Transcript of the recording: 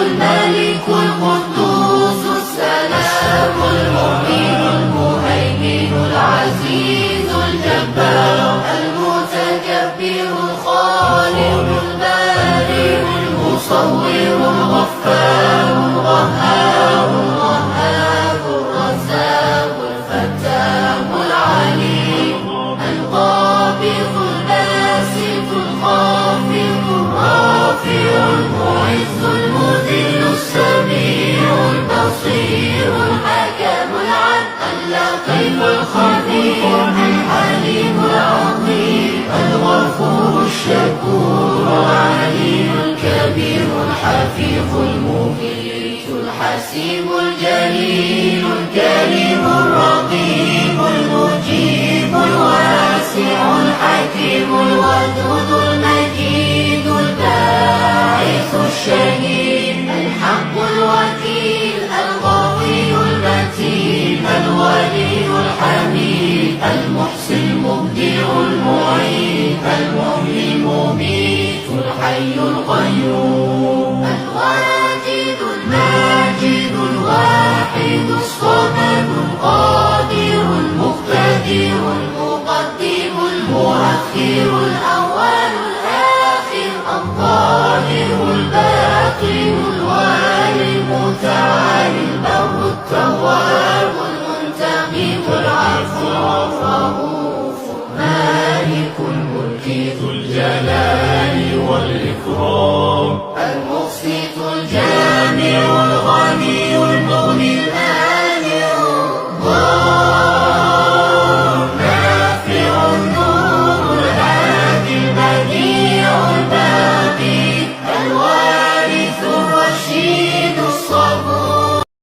الملك القدوس السلام المؤمن المهيمن العزيز الجبار المتكبر الخالق البارئ المصور الغفار القهار الوهاب الرزاق الفتاح العليم القابض الباسط الخافض الرافع المعز المذل السميع البصير الحكم العدل اللطيف الخبير الحليم العظيم الغفور الشكور العليم الكبير الحفيظ المميت الحسيب الجليل الكريم الرقيب المجيب الواسع الحكيم الودود المجيد الباعث الشهيد الحق الوكيل القوي المتين الولي الحميد المحسن المبدع المعيد المحيي المميت الحي القيوم الواجد الماجد الواحد الصمد القادر المقتدر المقدم المؤخر الأول الآخر الظاهر الباطن الوالي المتعال